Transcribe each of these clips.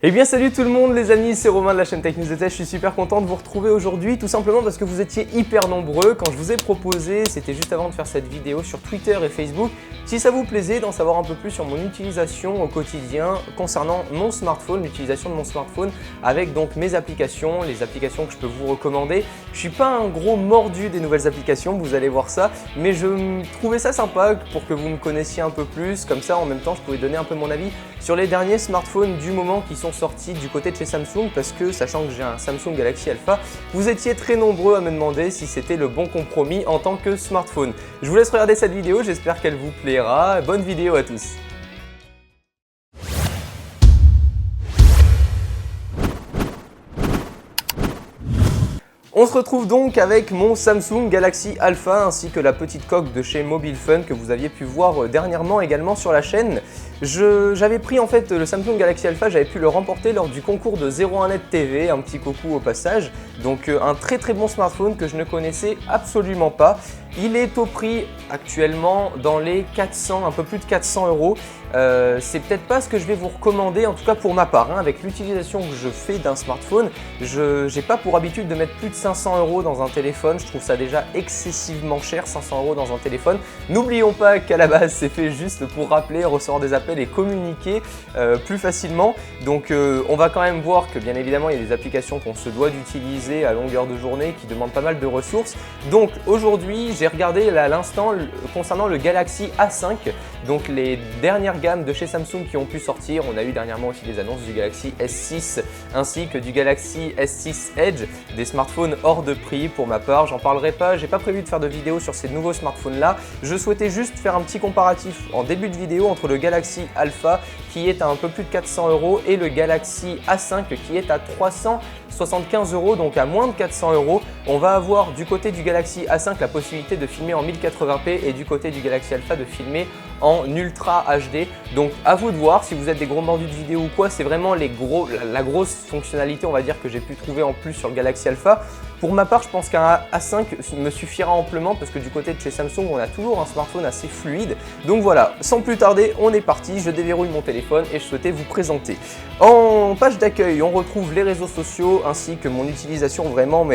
Eh bien salut tout le monde les amis, c'est Romain de la chaîne Tech News et Tech, je suis super content de vous retrouver aujourd'hui tout simplement parce que vous étiez hyper nombreux quand je vous ai proposé, c'était juste avant de faire cette vidéo sur Twitter et Facebook, si ça vous plaisait d'en savoir un peu plus sur mon utilisation au quotidien concernant mon smartphone, l'utilisation de mon smartphone avec donc mes applications, les applications que je peux vous recommander. Je suis pas un gros mordu des nouvelles applications, vous allez voir ça, mais je trouvais ça sympa pour que vous me connaissiez un peu plus, comme ça en même temps je pouvais donner un peu mon avis sur les derniers smartphones du moment qui sont sortis du côté de chez Samsung parce que sachant que j'ai un Samsung Galaxy Alpha, vous étiez très nombreux à me demander si c'était le bon compromis en tant que smartphone. Je vous laisse regarder cette vidéo, j'espère qu'elle vous plaira. Bonne vidéo à tous. On se retrouve donc avec mon Samsung Galaxy Alpha ainsi que la petite coque de chez Mobile Fun que vous aviez pu voir dernièrement également sur la chaîne. J'avais pris en fait le Samsung Galaxy Alpha, j'avais pu le remporter lors du concours de 01net TV, un petit coucou au passage. Donc un très bon smartphone que je ne connaissais absolument pas. Il est au prix actuellement dans les 400, un peu plus de 400 €. C'est peut-être pas ce que je vais vous recommander, en tout cas pour ma part, hein, avec l'utilisation que je fais d'un smartphone, je n'ai pas pour habitude de mettre plus de 500 € dans un téléphone, je trouve ça déjà excessivement cher, 500 € dans un téléphone. N'oublions pas qu'à la base c'est fait juste pour rappeler, recevoir des appels et communiquer plus facilement. Donc on va quand même voir que bien évidemment il y a des applications qu'on se doit d'utiliser à longueur de journée qui demandent pas mal de ressources. Donc aujourd'hui j'ai regardé à l'instant concernant le Galaxy A5, donc les dernières gammes de chez Samsung qui ont pu sortir. On a eu dernièrement aussi des annonces du Galaxy S6 ainsi que du Galaxy S6 Edge, des smartphones hors de prix pour ma part. J'en parlerai pas, j'ai pas prévu de faire de vidéo sur ces nouveaux smartphones là. Je souhaitais juste faire un petit comparatif en début de vidéo entre le Galaxy Alpha qui est à un peu plus de 400 € et le Galaxy A5 qui est à 375 €, donc à moins de 400 €. On va avoir du côté du Galaxy A5 la possibilité de filmer en 1080p et du côté du Galaxy Alpha de filmer en Ultra HD. Donc à vous de voir si vous êtes des gros mordus de vidéo ou quoi, c'est vraiment la grosse fonctionnalité on va dire que j'ai pu trouver en plus sur le Galaxy Alpha. Pour ma part, je pense qu'un A5 me suffira amplement parce que du côté de chez Samsung, on a toujours un smartphone assez fluide. Donc voilà, sans plus tarder, on est parti, je déverrouille mon téléphone et je souhaitais vous présenter. En page d'accueil, on retrouve les réseaux sociaux ainsi que mon utilisation vraiment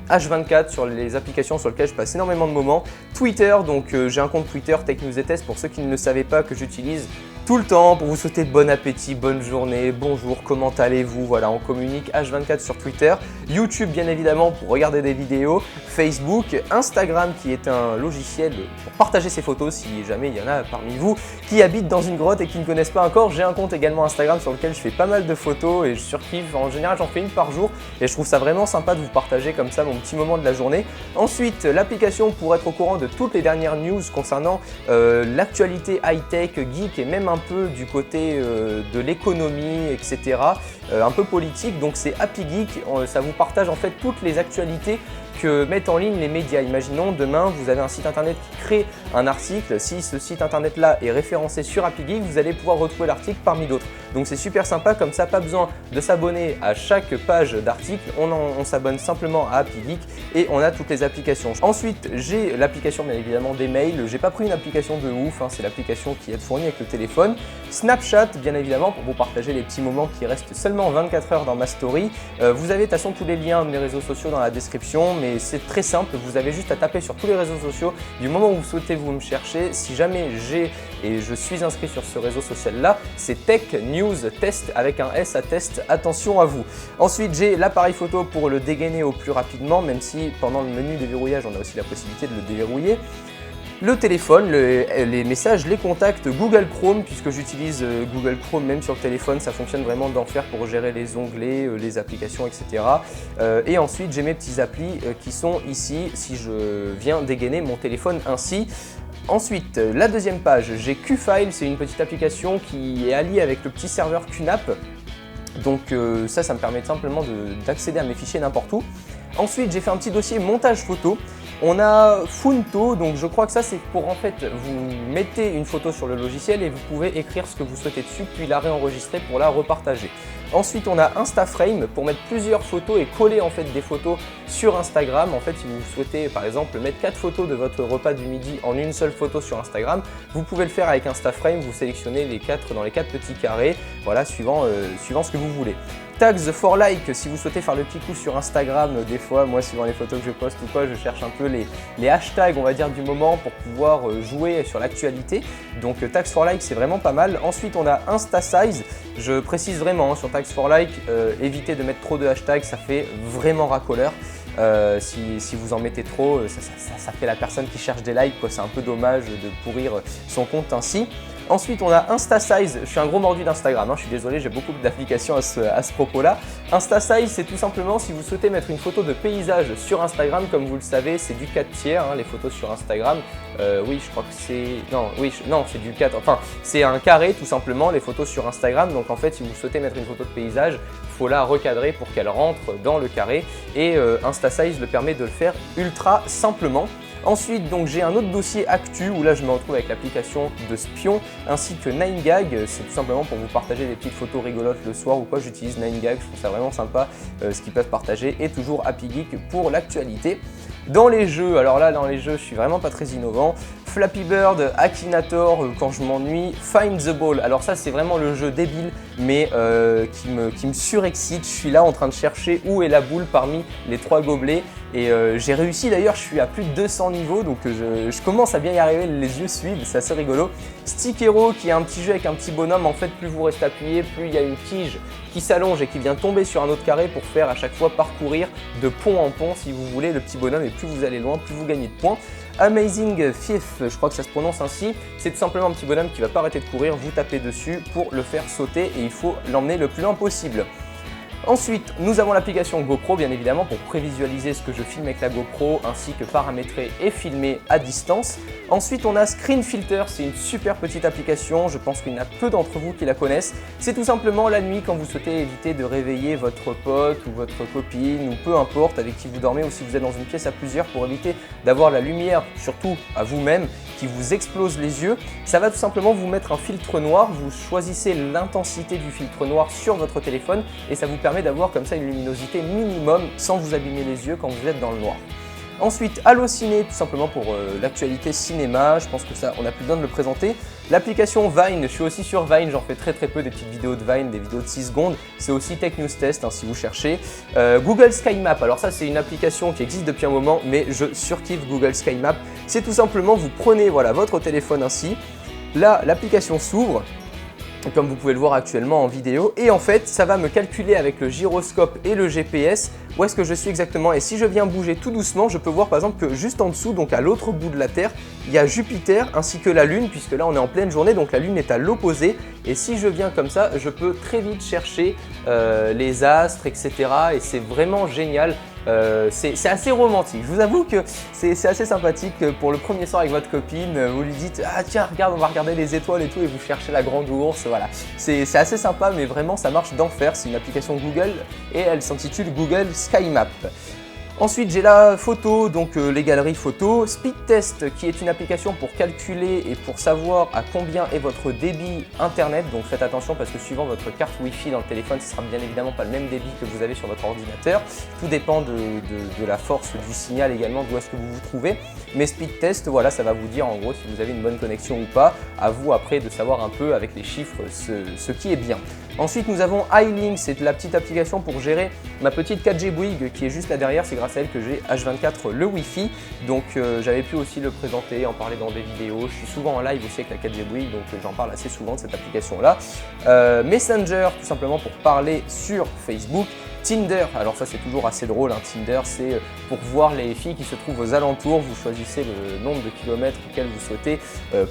H24 sur les applications sur lesquelles je passe énormément de moments. Twitter, donc j'ai un compte Twitter Tech News et Tech pour ceux qui ne le savaient pas que j'utilise tout le temps pour vous souhaiter bon appétit, bonne journée, bonjour, comment allez-vous? Voilà, on communique H24 sur Twitter, YouTube bien évidemment pour regarder des vidéos, Facebook, Instagram qui est un logiciel pour partager ses photos si jamais il y en a parmi vous qui habitent dans une grotte et qui ne connaissent pas encore. J'ai un compte également Instagram sur lequel je fais pas mal de photos et je surkiffe. En général, j'en fais une par jour et je trouve ça vraiment sympa de vous partager comme ça mon petit moment de la journée. Ensuite, l'application pour être au courant de toutes les dernières news concernant l'actualité high-tech, geek et même un peu du côté de l'économie, etc. Un peu politique, donc c'est Happy Geek, ça vous partage en fait toutes les actualités que mettent en ligne les médias. Imaginons demain vous avez un site internet qui crée un article, si ce site internet là est référencé sur Happy Geek, vous allez pouvoir retrouver l'article parmi d'autres. Donc c'est super sympa, comme ça pas besoin de s'abonner à chaque page d'article, on s'abonne simplement à Happy Geek et on a toutes les applications. Ensuite j'ai l'application bien évidemment des mails, j'ai pas pris une application de ouf, hein, c'est l'application qui est fournie avec le téléphone. Snapchat bien évidemment pour vous partager les petits moments qui restent seulement 24 heures dans ma story. Vous avez de toute façon tous les liens de mes réseaux sociaux dans la description, mais c'est très simple, vous avez juste à taper sur tous les réseaux sociaux du moment où vous souhaitez vous me chercher. Si jamais je suis inscrit sur ce réseau social là, c'est Tech News Test avec un S à test, attention à vous. Ensuite j'ai l'appareil photo pour le dégainer au plus rapidement, même si pendant le menu déverrouillage on a aussi la possibilité de le déverrouiller. Le téléphone, les messages, les contacts, Google Chrome, puisque j'utilise Google Chrome même sur le téléphone, ça fonctionne vraiment d'enfer pour gérer les onglets, les applications, etc. Et ensuite j'ai mes petits applis qui sont ici si je viens dégainer mon téléphone ainsi. Ensuite, la deuxième page, j'ai QFile, c'est une petite application qui est alliée avec le petit serveur QNAP. Donc ça me permet simplement d'accéder à mes fichiers n'importe où. Ensuite, j'ai fait un petit dossier montage photo. On a Funto, donc je crois que ça c'est pour en fait, vous mettez une photo sur le logiciel et vous pouvez écrire ce que vous souhaitez dessus puis la réenregistrer pour la repartager. Ensuite, on a Instaframe pour mettre plusieurs photos et coller en fait des photos sur Instagram. En fait, si vous souhaitez par exemple mettre 4 photos de votre repas du midi en une seule photo sur Instagram, vous pouvez le faire avec Instaframe. Vous sélectionnez les 4 dans les 4 petits carrés, voilà, suivant ce que vous voulez. Tags for like, si vous souhaitez faire le petit coup sur Instagram, des fois, moi, suivant les photos que je poste ou quoi, je cherche un peu les hashtags, on va dire, du moment pour pouvoir jouer sur l'actualité. Donc, tags for like, c'est vraiment pas mal. Ensuite, on a Instasize. Je précise vraiment sur tags for like, évitez de mettre trop de hashtags, ça fait vraiment racoleur. Si vous en mettez trop, ça fait la personne qui cherche des likes, quoi. C'est un peu dommage de pourrir son compte ainsi. Ensuite, on a Instasize. Je suis un gros mordu d'Instagram, je suis désolé, j'ai beaucoup d'applications à ce propos-là. Instasize, c'est tout simplement si vous souhaitez mettre une photo de paysage sur Instagram, comme vous le savez, c'est du 4 tiers, les photos sur Instagram. Oui, je crois que c'est… Non, c'est du 4, enfin, c'est un carré tout simplement, les photos sur Instagram. Donc en fait, si vous souhaitez mettre une photo de paysage, il faut la recadrer pour qu'elle rentre dans le carré. Et Instasize le permet de le faire ultra simplement. Ensuite, donc j'ai un autre dossier actu où là je me retrouve avec l'application de Spion ainsi que 9gag. C'est tout simplement pour vous partager des petites photos rigolotes le soir ou quoi. J'utilise 9gag, je trouve ça vraiment sympa ce qu'ils peuvent partager, et toujours Happy Geek pour l'actualité. Dans les jeux, alors là dans les jeux je suis vraiment pas très innovant. Flappy Bird, Akinator quand je m'ennuie, Find the Ball. Alors ça c'est vraiment le jeu débile mais qui me surexcite. Je suis là en train de chercher où est la boule parmi les 3 gobelets et j'ai réussi d'ailleurs, je suis à plus de 200 niveaux donc je commence à bien y arriver, les yeux suivent, c'est assez rigolo. Stick Hero qui est un petit jeu avec un petit bonhomme, en fait plus vous restez appuyé, plus il y a une tige qui s'allonge et qui vient tomber sur un autre carré pour faire à chaque fois parcourir de pont en pont si vous voulez le petit bonhomme, et plus vous allez loin, plus vous gagnez de points. Amazing Fifth, je crois que ça se prononce ainsi, c'est tout simplement un petit bonhomme qui va pas arrêter de courir, vous tapez dessus pour le faire sauter et il faut l'emmener le plus loin possible. Ensuite, nous avons l'application GoPro, bien évidemment, pour prévisualiser ce que je filme avec la GoPro, ainsi que paramétrer et filmer à distance. Ensuite, on a Screen Filter, c'est une super petite application, je pense qu'il y en a peu d'entre vous qui la connaissent. C'est tout simplement la nuit, quand vous souhaitez éviter de réveiller votre pote ou votre copine, ou peu importe avec qui vous dormez, ou si vous êtes dans une pièce à plusieurs, pour éviter d'avoir la lumière, surtout à vous-même, qui vous explose les yeux. Ça va tout simplement vous mettre un filtre noir, vous choisissez l'intensité du filtre noir sur votre téléphone et ça vous permet d'avoir comme ça une luminosité minimum sans vous abîmer les yeux quand vous êtes dans le noir. Ensuite, Allociné, tout simplement pour l'actualité cinéma, je pense que ça, on n'a plus besoin de le présenter. L'application Vine, je suis aussi sur Vine, j'en fais très peu des petites vidéos de Vine, des vidéos de 6 secondes. C'est aussi Tech News Test si vous cherchez. Google Sky Map, alors ça c'est une application qui existe depuis un moment, mais je surkiffe Google Sky Map. C'est tout simplement, vous prenez votre téléphone ainsi, là l'application s'ouvre, comme vous pouvez le voir actuellement en vidéo, et en fait ça va me calculer avec le gyroscope et le GPS où est-ce que je suis exactement, et si je viens bouger tout doucement, je peux voir par exemple que juste en dessous, donc à l'autre bout de la Terre, il y a Jupiter ainsi que la Lune, puisque là on est en pleine journée, donc la Lune est à l'opposé, et si je viens comme ça, je peux très vite chercher les astres, etc. et c'est vraiment génial. C'est assez romantique, je vous avoue que c'est assez sympathique pour le premier soir avec votre copine, vous lui dites « Ah tiens, regarde, on va regarder les étoiles et tout » et vous cherchez la grande ours, voilà. C'est assez sympa, mais vraiment ça marche d'enfer, c'est une application Google et elle s'intitule Google Sky Map. Ensuite, j'ai la photo, donc les galeries photos. Speed Test, qui est une application pour calculer et pour savoir à combien est votre débit internet. Donc faites attention parce que suivant votre carte Wi-Fi dans le téléphone, ce sera bien évidemment pas le même débit que vous avez sur votre ordinateur. Tout dépend de la force du signal également, d'où est-ce que vous vous trouvez. Mais Speed Test, voilà, ça va vous dire en gros si vous avez une bonne connexion ou pas. À vous après de savoir un peu avec les chiffres ce qui est bien. Ensuite, nous avons iLink, c'est la petite application pour gérer ma petite 4G Bouygues qui est juste là derrière. C'est grâce à elle que j'ai H24 le Wi-Fi. Donc j'avais pu aussi le présenter, en parler dans des vidéos. Je suis souvent en live aussi avec la 4G Bouygues, donc j'en parle assez souvent de cette application-là. Messenger, tout simplement pour parler sur Facebook. Tinder, alors ça c'est toujours assez drôle, Tinder c'est pour voir les filles qui se trouvent aux alentours, vous choisissez le nombre de kilomètres auxquels vous souhaitez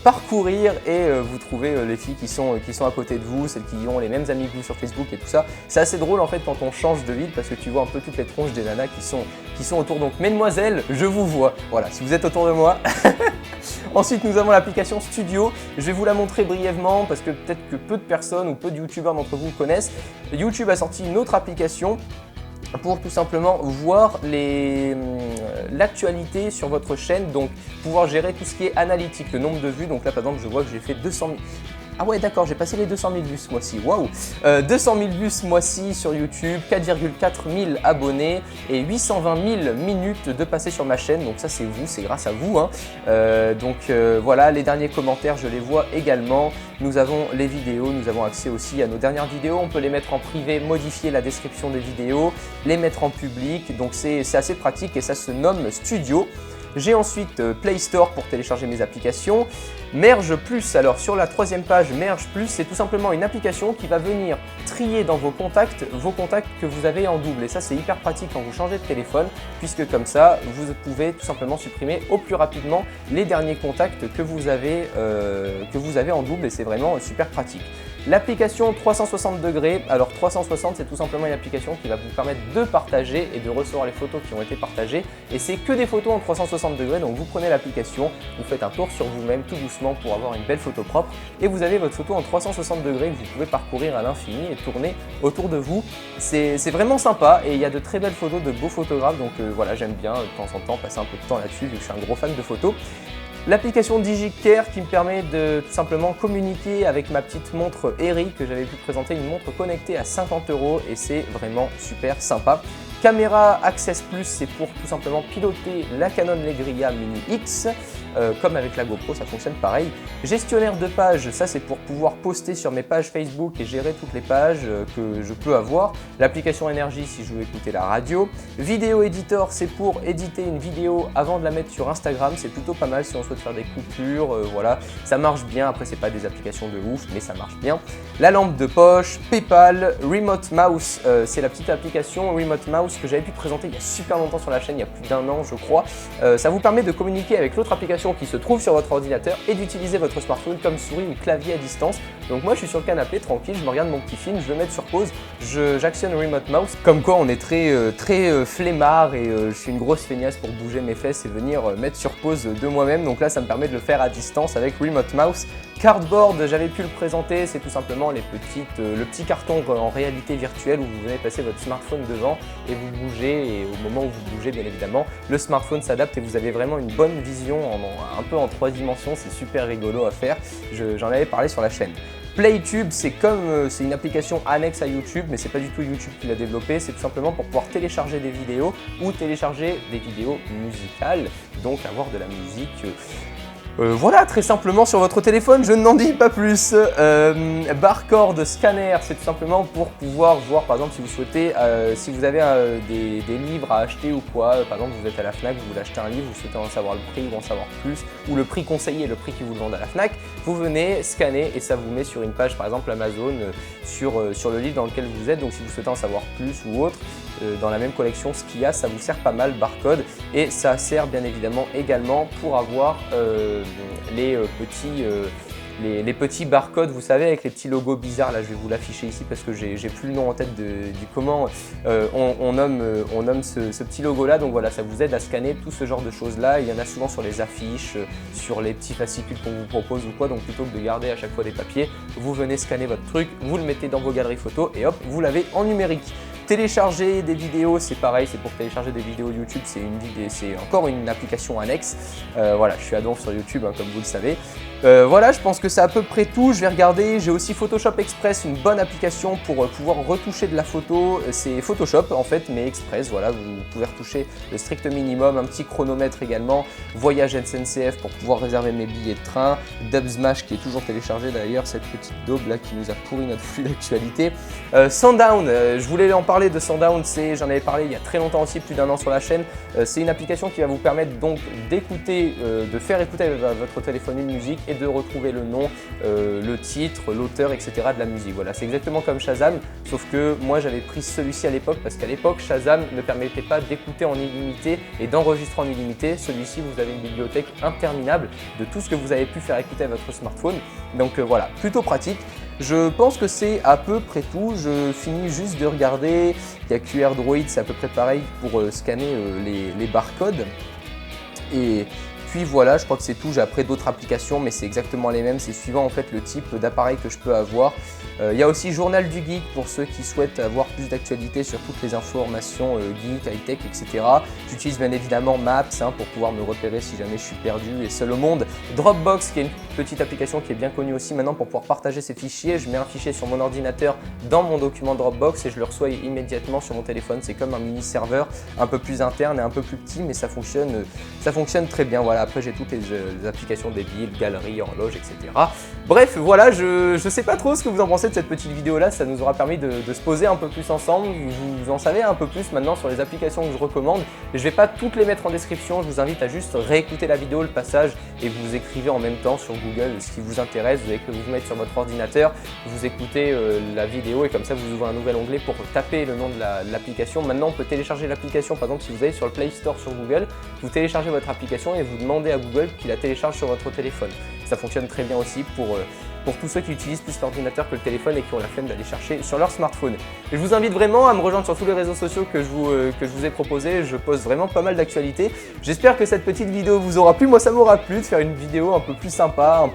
parcourir et vous trouvez les filles qui sont à côté de vous, celles qui ont les mêmes amis que vous sur Facebook et tout ça. C'est assez drôle en fait quand on change de ville parce que tu vois un peu toutes les tronches des nanas qui sont autour. Donc mesdemoiselles, je vous vois, voilà, si vous êtes autour de moi. Ensuite, nous avons l'application Studio. Je vais vous la montrer brièvement parce que peut-être que peu de personnes ou peu de youtubeurs d'entre vous connaissent. YouTube a sorti une autre application pour tout simplement voir l'actualité sur votre chaîne, donc pouvoir gérer tout ce qui est analytique, le nombre de vues. Donc là par exemple je vois que j'ai fait 200 000. Ah ouais, d'accord, j'ai passé les 200 000 vues ce mois-ci, waouh. 200 000 vues ce mois-ci sur YouTube, 4,4 000 abonnés et 820 000 minutes de passé sur ma chaîne. Donc ça c'est vous, c'est grâce à vous, hein. Voilà, les derniers commentaires je les vois également. Nous avons les vidéos, nous avons accès aussi à nos dernières vidéos. On peut les mettre en privé, modifier la description des vidéos, les mettre en public. Donc c'est assez pratique et ça se nomme Studio. J'ai ensuite Play Store pour télécharger mes applications. Merge Plus, alors sur la troisième page, Merge Plus, c'est tout simplement une application qui va venir trier dans vos contacts que vous avez en double. Et ça, c'est hyper pratique quand vous changez de téléphone, puisque comme ça, vous pouvez tout simplement supprimer au plus rapidement les derniers contacts que vous avez en double et c'est vraiment super pratique. L'application 360 degrés, alors 360 c'est tout simplement une application qui va vous permettre de partager et de recevoir les photos qui ont été partagées et c'est que des photos en 360 degrés, donc vous prenez l'application, vous faites un tour sur vous-même tout doucement pour avoir une belle photo propre et vous avez votre photo en 360 degrés que vous pouvez parcourir à l'infini et tourner autour de vous. C'est vraiment sympa et il y a de très belles photos de beaux photographes, donc voilà, j'aime bien de temps en temps passer un peu de temps là-dessus vu que je suis un gros fan de photos. L'application DigiCare qui me permet de tout simplement communiquer avec ma petite montre Eri que j'avais pu présenter, une montre connectée à 50 € et c'est vraiment super sympa. Caméra Access Plus, c'est pour tout simplement piloter la Canon Legria Mini X. Comme avec la GoPro, ça fonctionne pareil. Gestionnaire de pages, ça c'est pour pouvoir poster sur mes pages Facebook et gérer toutes les pages que je peux avoir. L'application Énergie si je veux écouter la radio. Vidéo Editor, c'est pour éditer une vidéo avant de la mettre sur Instagram. C'est plutôt pas mal si on souhaite faire des coupures, voilà. Ça marche bien, après c'est pas des applications de ouf, mais ça marche bien. La lampe de poche, Paypal, Remote Mouse, c'est la petite application Remote Mouse que j'avais pu présenter il y a super longtemps sur la chaîne, il y a plus d'1 an je crois. Ça vous permet de communiquer avec l'autre application qui se trouve sur votre ordinateur et d'utiliser votre smartphone comme souris ou clavier à distance. Donc moi je suis sur le canapé tranquille, je me regarde mon petit film, je le mets sur pause, j'actionne Remote Mouse. Comme quoi on est très flemmard et je suis une grosse feignasse pour bouger mes fesses et venir mettre sur pause de moi-même. Donc là ça me permet de le faire à distance avec Remote Mouse. Cardboard, j'avais pu le présenter, c'est tout simplement le petit carton en réalité virtuelle où vous venez passer votre smartphone devant et vous bougez et au moment où vous bougez bien évidemment, le smartphone s'adapte et vous avez vraiment une bonne vision un peu en 3 dimensions, c'est super rigolo à faire, j'en avais parlé sur la chaîne. PlayTube, c'est une application annexe à YouTube, mais c'est pas du tout YouTube qui l'a développé, c'est tout simplement pour pouvoir télécharger des vidéos ou télécharger des vidéos musicales, donc avoir de la musique. Voilà, très simplement sur votre téléphone, je n'en dis pas plus. Barcode scanner, c'est tout simplement pour pouvoir voir, par exemple, si vous souhaitez, si vous avez des livres à acheter ou quoi, par exemple, vous êtes à la Fnac, vous voulez acheter un livre, vous souhaitez en savoir le prix ou en savoir plus, ou le prix conseillé, le prix qui vous le vendent à la Fnac, vous venez scanner et ça vous met sur une page, par exemple Amazon, sur le livre dans lequel vous êtes. Donc si vous souhaitez en savoir plus ou autre, dans la même collection, ce qu'il y a, ça vous sert pas mal, barcode, et ça sert bien évidemment également pour avoir les petits barcodes, vous savez, avec les petits logos bizarres. Là je vais vous l'afficher ici parce que j'ai plus le nom en tête du comment on nomme ce petit logo là. Donc voilà, ça vous aide à scanner tout ce genre de choses là. Il y en a souvent sur les affiches, sur les petits fascicules qu'on vous propose ou quoi. Donc plutôt que de garder à chaque fois des papiers, vous venez scanner votre truc, vous le mettez dans vos galeries photos et hop, vous l'avez en numérique. Télécharger des vidéos, c'est pareil, c'est pour télécharger des vidéos YouTube, c'est encore une application annexe. Voilà, je suis à donf sur YouTube, hein, comme vous le savez. Voilà, je pense que c'est à peu près tout. Je vais regarder, j'ai aussi Photoshop Express, une bonne application pour pouvoir retoucher de la photo. C'est Photoshop en fait, mais Express, voilà, vous pouvez retoucher le strict minimum, un petit chronomètre également, voyage SNCF pour pouvoir réserver mes billets de train, Dubsmash qui est toujours téléchargé d'ailleurs, cette petite daube là qui nous a pourri notre flux d'actualité. Sundown, je voulais en parler de Sundown, j'en avais parlé il y a très longtemps aussi, plus d'1 an sur la chaîne. C'est une application qui va vous permettre donc d'écouter, de faire écouter à votre téléphone une musique et de retrouver le nom, le titre, l'auteur, etc. de la musique. Voilà, c'est exactement comme Shazam, sauf que moi j'avais pris celui-ci à l'époque parce qu'à l'époque Shazam ne permettait pas d'écouter en illimité et d'enregistrer en illimité. Celui-ci, vous avez une bibliothèque interminable de tout ce que vous avez pu faire écouter à votre smartphone. Donc voilà, plutôt pratique. Je pense que c'est à peu près tout. Je finis juste de regarder. Il y a QR Droid, c'est à peu près pareil pour scanner les barcodes. Et puis voilà, je crois que c'est tout. J'ai après d'autres applications, mais c'est exactement les mêmes. C'est suivant en fait le type d'appareil que je peux avoir. Il y a aussi Journal du Geek pour ceux qui souhaitent avoir plus d'actualité sur toutes les informations geek, high-tech, etc. J'utilise bien évidemment Maps pour pouvoir me repérer si jamais je suis perdu et seul au monde. Dropbox qui est une petite application qui est bien connue aussi maintenant pour pouvoir partager ses fichiers. Je mets un fichier sur mon ordinateur dans mon document Dropbox et je le reçois immédiatement sur mon téléphone. C'est comme un mini serveur un peu plus interne et un peu plus petit, mais ça fonctionne très bien. Voilà, après j'ai toutes les applications des villes, galeries, horloges, etc. Bref, voilà, je sais pas trop ce que vous en pensez de cette petite vidéo là, ça nous aura permis de se poser un peu plus ensemble. Vous en savez un peu plus maintenant sur les applications que je recommande. Je vais pas toutes les mettre en description, je vous invite à juste réécouter la vidéo, le passage, et vous écrivez en même temps sur Google ce qui vous intéresse. Vous avez que vous mettre sur votre ordinateur, vous écoutez la vidéo et comme ça vous ouvrez un nouvel onglet pour taper le nom de l'application. Maintenant on peut télécharger l'application, par exemple si vous allez sur le Play Store sur Google, vous téléchargez votre application et vous demandez à Google qu'il la télécharge sur votre téléphone. Ça fonctionne très bien aussi pour tous ceux qui utilisent plus l'ordinateur que le téléphone et qui ont la flemme d'aller chercher sur leur smartphone. Et je vous invite vraiment à me rejoindre sur tous les réseaux sociaux que je vous ai proposés. Je poste vraiment pas mal d'actualités. J'espère que cette petite vidéo vous aura plu. Moi, ça m'aura plu de faire une vidéo un peu plus sympa,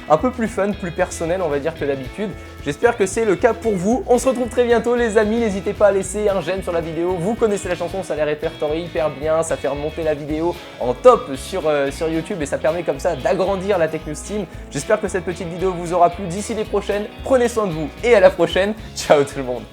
un peu plus fun, plus personnelle, on va dire, que d'habitude. J'espère que c'est le cas pour vous. On se retrouve très bientôt, les amis. N'hésitez pas à laisser un j'aime sur la vidéo. Vous connaissez la chanson, ça a l'air répertorié hyper bien. Ça fait remonter la vidéo en top sur YouTube et ça permet comme ça d'agrandir la Tech News Team. J'espère que cette petite vidéo vous aura plu. D'ici les prochaines, prenez soin de vous et à la prochaine. Ciao tout le monde.